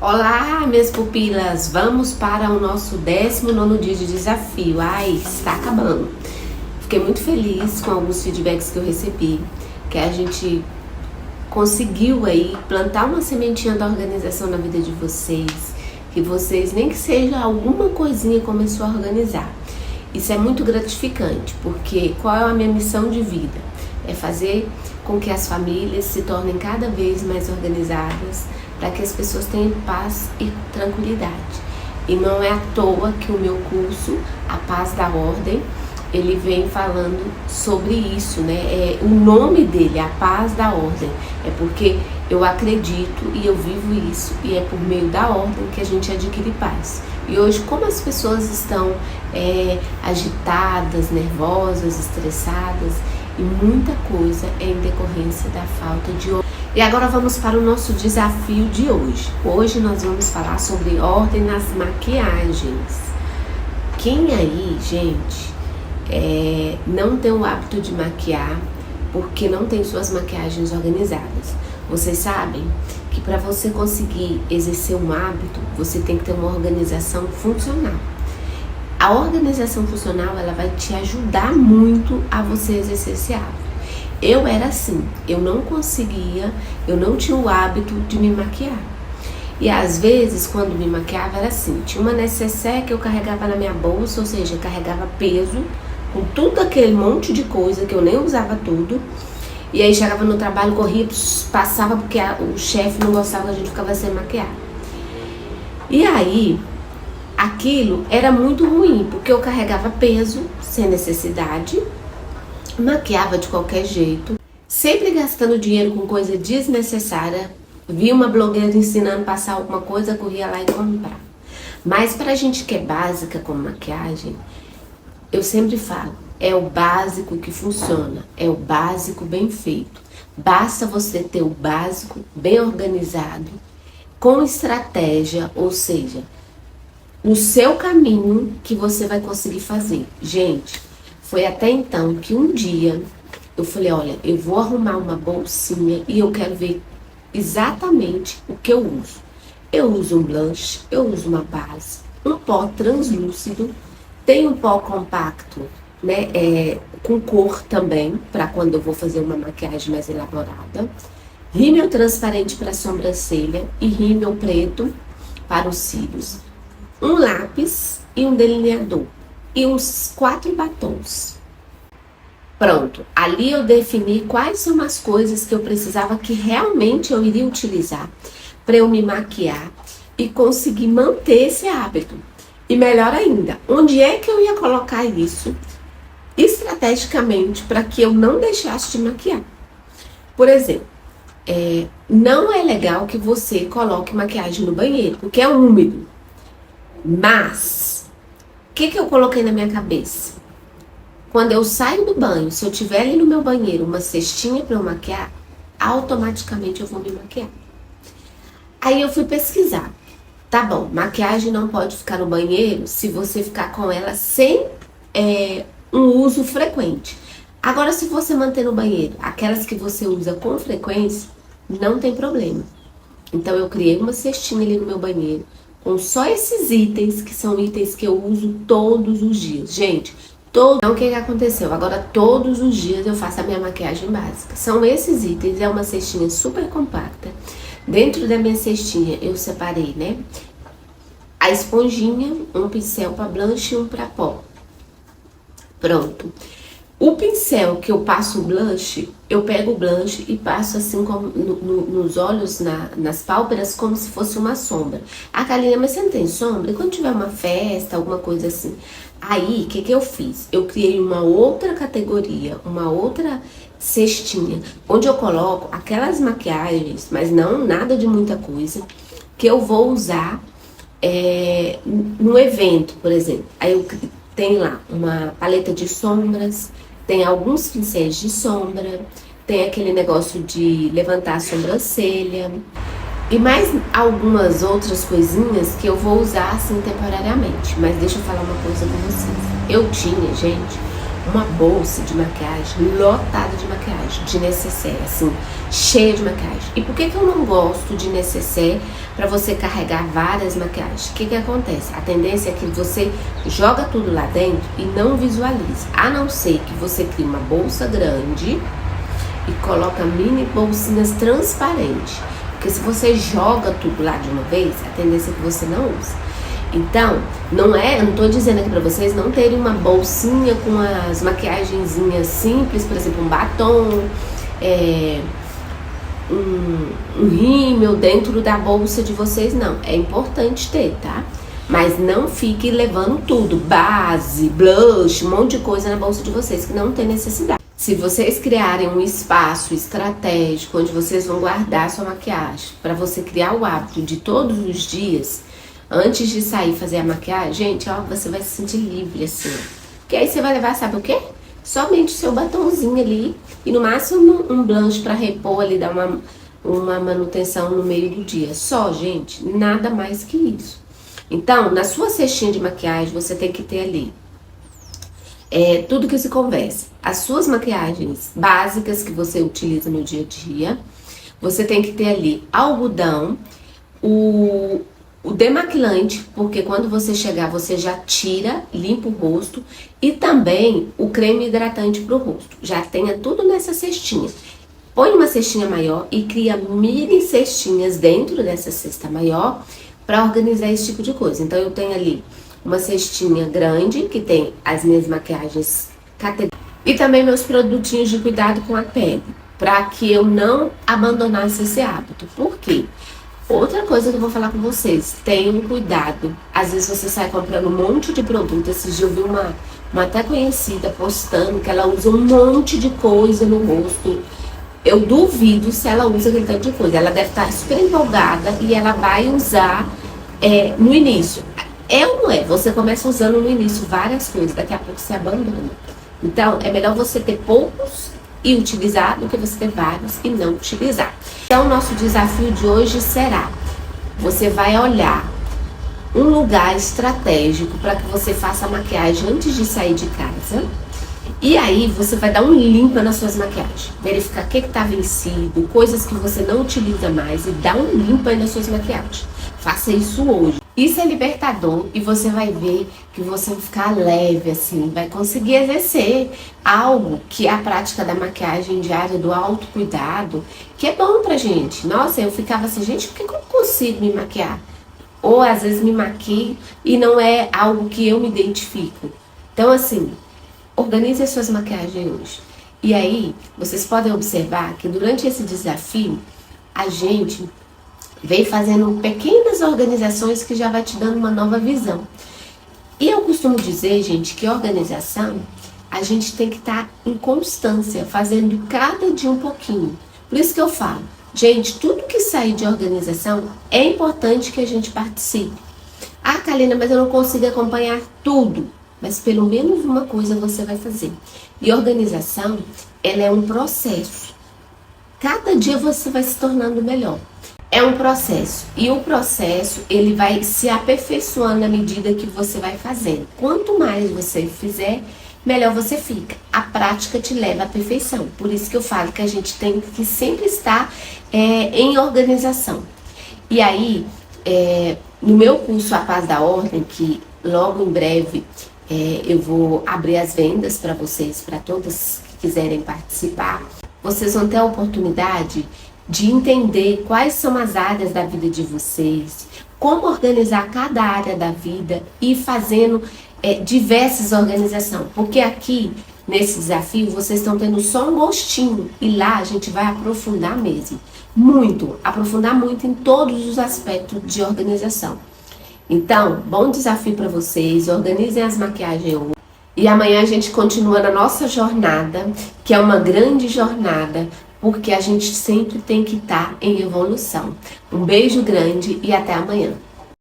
Olá, minhas pupilas! Vamos para o nosso 19º dia de desafio. Ai, está acabando. Fiquei muito feliz com alguns feedbacks que eu recebi, que a gente conseguiu aí plantar uma sementinha da organização na vida de vocês, que vocês, nem que seja alguma coisinha, começou a organizar. Isso é muito gratificante, porque qual é a minha missão de vida? É fazer com que as famílias se tornem cada vez mais organizadas, para que as pessoas tenham paz e tranquilidade. E não é à toa que o meu curso, A Paz da Ordem, ele vem falando sobre isso, né? O nome dele, A Paz da Ordem, é porque eu acredito e eu vivo isso, e é por meio da ordem que a gente adquire paz. E hoje, como as pessoas estão agitadas, nervosas, estressadas, e muita coisa é em decorrência da falta de ordem. E agora vamos para o nosso desafio de hoje. Hoje nós vamos falar sobre ordem nas maquiagens. Quem aí, gente, não tem o hábito de maquiar porque não tem suas maquiagens organizadas? Vocês sabem que para você conseguir exercer um hábito, você tem que ter uma organização funcional. A organização funcional, ela vai te ajudar muito a você exercer esse hábito. Eu era assim, eu não tinha o hábito de me maquiar. E às vezes, quando me maquiava, era assim, tinha uma necessaire que eu carregava na minha bolsa, ou seja, eu carregava peso, com tudo aquele monte de coisa que eu nem usava tudo. E aí chegava no trabalho, corria, passava porque o chefe não gostava que a gente ficava sem maquiar. E aí, aquilo era muito ruim, porque eu carregava peso, sem necessidade, maquiava de qualquer jeito, sempre gastando dinheiro com coisa desnecessária. Via uma blogueira ensinando a passar alguma coisa, corria lá e comprava. Mas pra gente que é básica com maquiagem, eu sempre falo, é o básico que funciona, é o básico bem feito. Basta você ter o básico bem organizado, com estratégia, ou seja, no seu caminho que você vai conseguir fazer. Gente, foi até então que um dia eu falei, olha, eu vou arrumar uma bolsinha e eu quero ver exatamente o que eu uso. Eu uso um blush, eu uso uma base, um pó translúcido, tem um pó compacto, né, com cor também, para quando eu vou fazer uma maquiagem mais elaborada, rímel transparente para sobrancelha e rímel preto para os cílios, um lápis e um delineador e uns 4 batons. Pronto, ali eu defini quais são as coisas que eu precisava, que realmente eu iria utilizar para eu me maquiar e conseguir manter esse hábito. E melhor ainda, onde é que eu ia colocar isso estrategicamente para que eu não deixasse de maquiar? Por exemplo, não é legal que você coloque maquiagem no banheiro, porque é úmido. Mas, o que eu coloquei na minha cabeça? Quando eu saio do banho, se eu tiver ali no meu banheiro uma cestinha para eu maquiar, automaticamente eu vou me maquiar. Aí eu fui pesquisar. Tá bom, maquiagem não pode ficar no banheiro se você ficar com ela sem um uso frequente. Agora, se você manter no banheiro aquelas que você usa com frequência, não tem problema. Então eu criei uma cestinha ali no meu banheiro, com só esses itens, que são itens que eu uso todos os dias. Gente, então o que aconteceu? Agora todos os dias eu faço a minha maquiagem básica. São esses itens, é uma cestinha super compacta. Dentro da minha cestinha eu separei, né, a esponjinha, um pincel para blush e um para pó. Pronto. O pincel que eu passo o blush, eu pego o blush e passo assim como nos olhos, nas pálpebras, como se fosse uma sombra. A Karina, mas você não tem sombra? E quando tiver uma festa, alguma coisa assim? Aí, o que eu fiz? Eu criei uma outra categoria, uma outra cestinha, onde eu coloco aquelas maquiagens, mas não nada de muita coisa, que eu vou usar no evento, por exemplo. Aí eu tenho lá uma paleta de sombras, tem alguns pincéis de sombra, tem aquele negócio de levantar a sobrancelha e mais algumas outras coisinhas que eu vou usar assim temporariamente. Mas deixa eu falar uma coisa com vocês. Eu tinha, gente, uma bolsa de maquiagem lotada de maquiagem, de necessaire, assim, cheia de maquiagem. E por que eu não gosto de necessaire para você carregar várias maquiagens? O que acontece? A tendência é que você joga tudo lá dentro e não visualiza, a não ser que você crie uma bolsa grande e coloca mini bolsinhas transparentes. Porque se você joga tudo lá de uma vez, a tendência é que você não use. Então, eu não tô dizendo aqui pra vocês não terem uma bolsinha com as maquiagenzinhas simples, por exemplo, um batom, um rímel dentro da bolsa de vocês, não. É importante ter, tá? Mas não fique levando tudo, base, blush, um monte de coisa na bolsa de vocês, que não tem necessidade. Se vocês criarem um espaço estratégico onde vocês vão guardar sua maquiagem, para você criar o hábito de todos os dias, antes de sair fazer a maquiagem, gente, ó, você vai se sentir livre, assim. Porque aí você vai levar, sabe o quê? Somente o seu batomzinho ali e no máximo um blush para repor ali, dar uma manutenção no meio do dia. Só, gente, nada mais que isso. Então, na sua cestinha de maquiagem, você tem que ter ali tudo que se conversa. As suas maquiagens básicas que você utiliza no dia a dia. Você tem que ter ali algodão, o demaquilante, porque quando você chegar, você já tira, limpa o rosto. E também o creme hidratante para o rosto. Já tenha tudo nessa cestinha. Põe uma cestinha maior e cria mini cestinhas dentro dessa cesta maior para organizar esse tipo de coisa. Então eu tenho ali uma cestinha grande que tem as minhas maquiagens e também meus produtinhos de cuidado com a pele, para que eu não abandonasse esse hábito. Por quê? Outra coisa que eu vou falar com vocês, tenham cuidado. Às vezes você sai comprando um monte de produto. Esses dias eu vi uma até conhecida postando que ela usa um monte de coisa no rosto. Eu duvido se ela usa aquele tanto de coisa. Ela deve estar super empolgada e ela vai usar no início. É ou não é? Você começa usando no início várias coisas, daqui a pouco você abandona. Então, é melhor você ter poucos e utilizar do que você ter vários e não utilizar. Então, nosso desafio de hoje será: você vai olhar um lugar estratégico para que você faça a maquiagem antes de sair de casa. E aí, você vai dar um limpa nas suas maquiagens. Verificar o que está vencido, coisas que você não utiliza mais e dar um limpa aí nas suas maquiagens. Faça isso hoje. Isso é libertador e você vai ver que você vai ficar leve, assim, vai conseguir exercer algo que é a prática da maquiagem diária, do autocuidado, que é bom pra gente. Nossa, eu ficava assim, gente, por que eu não consigo me maquiar? Ou às vezes me maquio e não é algo que eu me identifico. Então, assim, organize as suas maquiagens hoje. E aí, vocês podem observar que durante esse desafio, a gente vem fazendo pequenas organizações que já vai te dando uma nova visão. E eu costumo dizer, gente, que organização, a gente tem que estar em constância, fazendo cada dia um pouquinho. Por isso que eu falo, gente, tudo que sair de organização é importante que a gente participe. Ah, Kalina, mas eu não consigo acompanhar tudo. Mas pelo menos uma coisa você vai fazer. E organização, ela é um processo. Cada dia você vai se tornando melhor. É um processo. E o processo, ele vai se aperfeiçoando à medida que você vai fazendo. Quanto mais você fizer, melhor você fica. A prática te leva à perfeição. Por isso que eu falo que a gente tem que sempre estar em organização. E aí, no meu curso A Paz da Ordem, que logo em breve eu vou abrir as vendas para vocês, para todas que quiserem participar, vocês vão ter a oportunidade de entender quais são as áreas da vida de vocês, como organizar cada área da vida e fazendo diversas organizações. Porque aqui, nesse desafio, vocês estão tendo só um gostinho e lá a gente vai aprofundar mesmo. Aprofundar muito em todos os aspectos de organização. Então, bom desafio para vocês, organizem as maquiagens hoje. E amanhã a gente continua na nossa jornada, que é uma grande jornada, porque a gente sempre tem que estar em evolução. Um beijo grande e até amanhã.